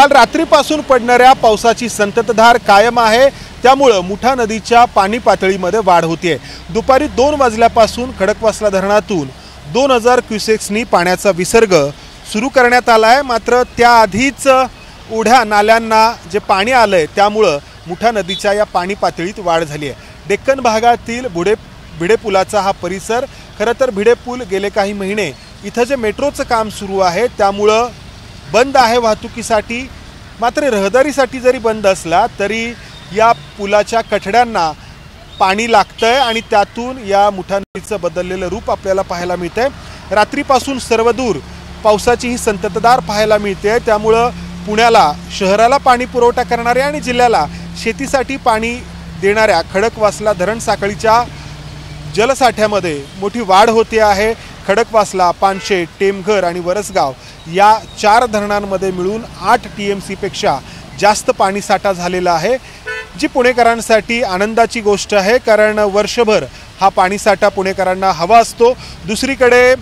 काल रात्रीपासून पडणाऱ्या पावसाची संततधार कायम आहे, त्यामुळे मुठा नदीच्या पाणी पातळीमध्ये वाढ होते। दुपारी 2 वाजल्यापासून खडकवासला धरणातून 2000 क्युसेक्सनी पाण्याचा विसर्ग सुरू करण्यात आला आहे। मात्र त्याआधीच ओढ्या नाल्यांना जे पाणी आलंय त्यामुळे मुठा नदीच्या या पाणी पातळीत वाढ झाली आहे। डेक्कन भागातील भिडे पुलाचा हा परिसर, खरं तर भिडे पूल गेले काही महिने इथं जे मेट्रोचं काम सुरू आहे त्यामुळे बंद आहे वाहतुकीसाठी। मात्र रहदारीसाठी जरी बंद असला तरी या पुलाच्या कठड्यांना पाणी लागतंय आणि त्यातून या मुठा नदीचं बदललेलं रूप आपल्याला पाहायला मिळतंय। रात्रीपासून सर्वदूर पावसाची ही संततधार पाहायला मिळते, त्यामुळे पुण्याला शहराला पाणी पुरवठा करणाऱ्या आणि जिल्ह्याला शेतीसाठी पाणी देणाऱ्या खडकवासला धरण साखळीच्या जलसाठ्यामध्ये मोठी वाढ होते आहे। खडकवासला, पानशेत, टेमघर आणि वरसगाव या 4 धरणांमध्ये मिळून 8 TMC पेक्षा जास्त पाणी साठा झालेला आहे, जी पुणेकरांसाठी आनंदाची गोष्ट आहे, कारण वर्षभर हा पाणीसाठा पुणेकरांना हवा असतो। दुसरीकडे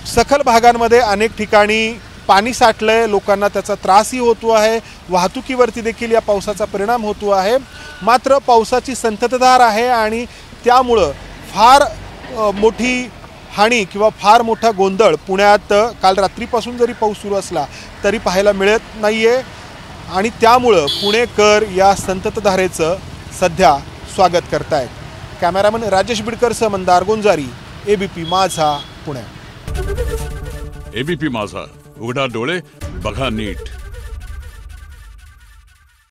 सखल भागांमध्ये अनेक ठिकाणी पाणी साठलंय, लोकांना त्याचा त्रासही होतो आहे, वाहतुकीवरती देखील या पावसाचा परिणाम होतो आहे। मात्र पावसाची संततधार आहे आणि त्यामुळं फार मोठी हानी किंवा फार मोठा गोंधळ पुण्यात काल रात्रीपासून जरी पाऊस सुरू असला तरी पाहायला मिळत नाहीये आणि त्यामुळं पुणेकर या संततधारेचं सध्या स्वागत करतायत। कॅमेरामन राजेश बिडकरसह मंदार गुंजारी, ABP माझा, पुणे। ABP माझा, उघडा डोळे बघा नीट।